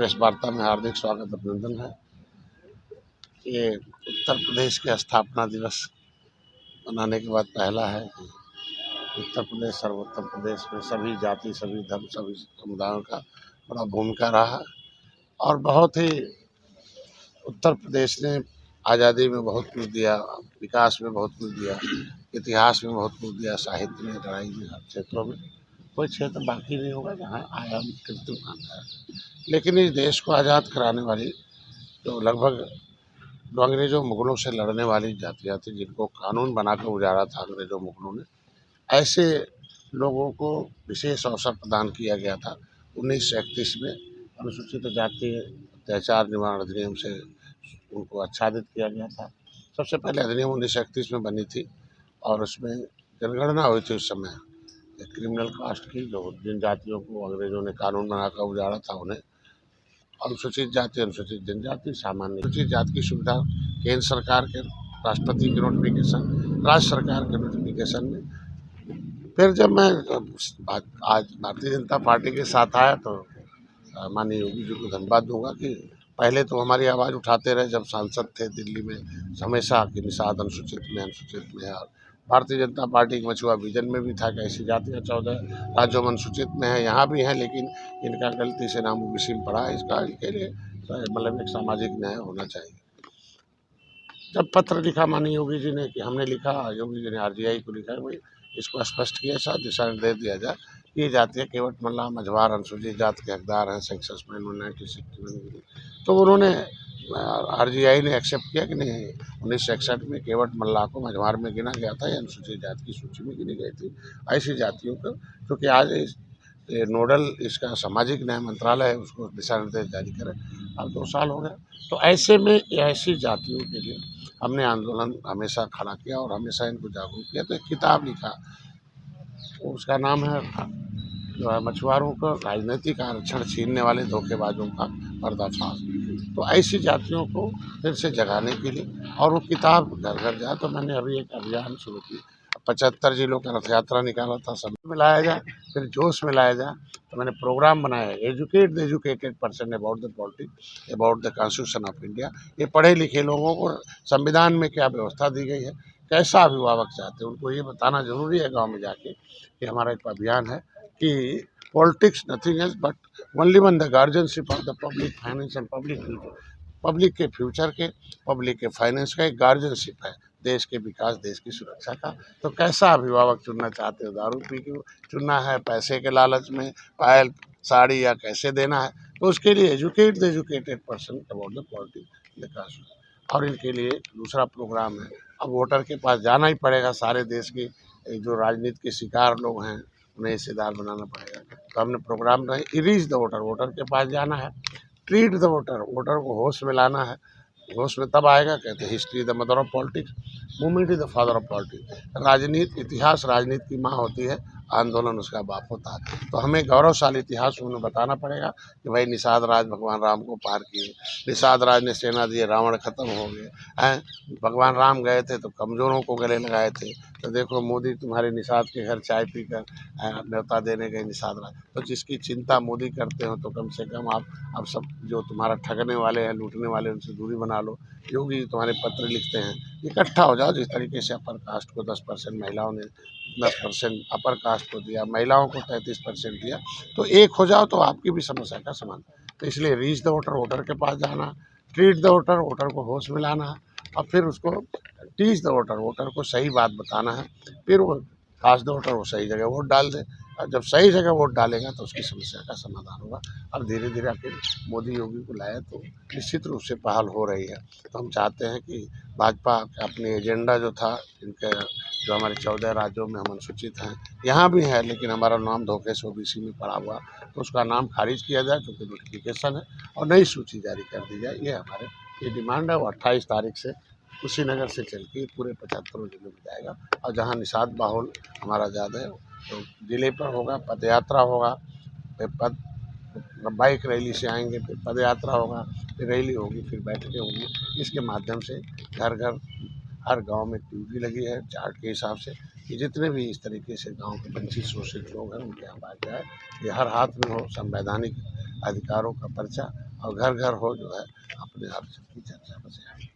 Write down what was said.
Press वार्ता में हार्दिक स्वागत अभिनंदन है। ये उत्तर प्रदेश के स्थापना दिवस मनाने के बाद पहला है कि उत्तर प्रदेश सर्वोत्तम प्रदेश में सभी जाति, सभी धर्म, सभी समुदायों का बड़ा भूमिका रहा और बहुत ही उत्तर प्रदेश ने आज़ादी में बहुत कुछ दिया, विकास में बहुत कुछ दिया, इतिहास में बहुत कुछ दिया, साहित्य में, लड़ाई में, हर क्षेत्रों में कोई क्षेत्र बाकी नहीं होगा जहाँ आयाम कृत्रिम है। लेकिन इस देश को आज़ाद कराने वाली जो लगभग जो अंग्रेजों मुगलों से लड़ने वाली जातियाँ थी, जिनको कानून बनाकर उजाड़ा था अंग्रेजों मुगलों ने, ऐसे लोगों को विशेष अवसर प्रदान किया गया था 1931 में। अनुसूचित जाति अत्याचार निवारण अधिनियम से उनको आच्छादित किया गया था। सबसे पहले अधिनियम 1931 में बनी थी और उसमें जनगणना हुई थी उस समय क्रिमिनल कास्ट की, जो जिन जातियों को अंग्रेजों ने कानून बनाकर उजाड़ा था उन्हें अनुसूचित जाति, अनुसूचित जनजाति, सामान्य अनुसूचित जाति की सुविधा केंद्र सरकार के राष्ट्रपति के नोटिफिकेशन, राज्य सरकार के नोटिफिकेशन में। फिर जब मैं आज भारतीय जनता पार्टी के साथ आया तो माननीय योगी जी को धन्यवाद दूंगा कि पहले तो हमारी आवाज़ उठाते रहे जब सांसद थे दिल्ली में, हमेशा कि निषाद अनुसूचित में है। और भारतीय जनता पार्टी के मछुआ विजन में भी था कि ऐसी जातियाँ 14 राज्यों में अनुसूचित में है, यहाँ भी हैं, लेकिन इनका गलती से नाम ओबीसी में पड़ा है। इसका इनके लिए मतलब एक सामाजिक न्याय होना चाहिए। जब पत्र लिखा माननीय योगी जी ने, कि हमने लिखा, योगी जी ने आरजीआई को लिखा भाई इसको स्पष्ट किया, साथ दिशा निर्देश दिया जाए। ये जातियाँ केवट मल्लाह मझवार अनुसूचित जाति के हकदार हैं सेंसस में 1961। तो उन्होंने आरजीआई ने एक्सेप्ट किया कि नहीं, 1961 में केवट मल्लाह को मझवार में गिना गया था, या अनुसूचित जाति की सूची में गिनी गई थी। ऐसी जातियों को, क्योंकि आज ये नोडल इसका सामाजिक न्याय मंत्रालय है, उसको दिशा निर्देश जारी करे। अब 2 साल हो गए। तो ऐसे में ऐसी जातियों के लिए हमने आंदोलन हमेशा खड़ा किया और हमेशा इनको जागरूक किया। तो एक किताब लिखा, उसका नाम है जो है मछुआरों को राजनीतिक आरक्षण छीनने वाले धोखेबाजों का पर्दाफाश। तो ऐसी जातियों को फिर से जगाने के लिए और वो किताब घर घर जाए, तो मैंने अभी एक अभियान शुरू की। 75 जिलों का रथ यात्रा निकाला था, सब में लाया जाए, फिर जोश में लाया जाए। तो मैंने प्रोग्राम बनाया, educate the educated person about the politics, about the constitution of India. ये पढ़े लिखे लोगों को संविधान में क्या व्यवस्था दी गई है, कैसा अभिभावक चाहते हैं, उनको ये बताना जरूरी है गाँव में जाके। कि हमारा एक अभियान है कि politics nothing else but only one the guardianship of the public finance and public future. Public के फ्यूचर के, पब्लिक के फाइनेंस का एक गार्जियनशिप है, देश के विकास, देश की सुरक्षा का। तो कैसा अभिभावक चुनना चाहते हो, दारू पी के चुनना है, पैसे के लालच में पायल साड़ी या कैसे देना है, तो उसके लिए educate the educated person about the politics. और इनके लिए दूसरा प्रोग्राम है, अब वोटर के पास जाना ही पड़ेगा। सारे देश के जो राजनीति के शिकार लोग हैं उन्हें हिस्सेदार बनाना पड़ेगा। तो हमने प्रोग्राम रहे, रीच द वोटर, वोटर के पास जाना है, ट्रीट द वोटर, वोटर को होश में लाना है। होश में तब आएगा, कहते हैं history the mother of politics, movement is the father of politics. राजनीति, इतिहास राजनीति की माँ होती है, आंदोलन उसका बाप होता है। तो हमें गौरवशाली इतिहास उन्हें बताना पड़ेगा कि भाई निषाद राज भगवान राम को पार किए, निषाद राज ने सेना दिए, रावण खत्म हो गए हैं, भगवान राम गए थे तो कमजोरों को गले लगाए थे। तो देखो मोदी तुम्हारे निषाद के घर चाय पीकर न्योता देने गए निषाद राज। तो जिसकी चिंता मोदी करते हो तो कम से कम आप सब जो तुम्हारा ठगने वाले हैं, लूटने वाले, उनसे दूरी बना लो। योगी तुम्हारे पत्र लिखते हैं, इकट्ठा हो जाओ। जिस तरीके से अपर कास्ट को 10% महिलाओं ने, 10% अपर कास्ट को दिया, महिलाओं को 33% दिया, तो एक हो जाओ तो आपकी भी समस्या का समाधान। तो इसलिए रीच द वोटर, वोटर के पास जाना, ट्रीट द वोटर, वोटर को होश में लाना है, और फिर उसको टीच द वोटर, वोटर को सही बात बताना है। फिर वो कास्ट द वोटर, वो सही जगह वोट डाल दे, और जब सही जगह वोट डालेगा तो उसकी समस्या का समाधान होगा। और धीरे धीरे आखिर मोदी योगी को लाया तो निश्चित रूप से पहल हो रही है। तो हम चाहते हैं कि भाजपा अपने एजेंडा जो था, इनके जो हमारे 14 राज्यों में हम अनुसूचित हैं, यहाँ भी है, लेकिन हमारा नाम धोखे से ओबीसी में पड़ा हुआ, तो उसका नाम खारिज किया जाए, क्योंकि नोटिफिकेशन है, और नई सूची जारी कर दी जाए। ये हमारे ये डिमांड है। वो 28 तारीख से कुशीनगर से चल के पूरे 75 जिलों में जाएगा। और जहाँ निषाद बाहुल हमारा ज़्यादा है तो जिले पर होगा, पद यात्रा होगा, फिर बाइक रैली से आएंगे, फिर पद यात्रा होगा, फिर रैली होगी, फिर बैठकें होंगी। इसके माध्यम से घर घर, हर गांव में ड्यूटी लगी है चार्ट के हिसाब से, कि जितने भी इस तरीके से गांव के वंचित शोषित लोग हैं उनके आवाज़ जाए। ये हर हाथ में हो संवैधानिक अधिकारों का पर्चा, और घर घर हो जो है अपने आरक्षण की चर्चा बसे।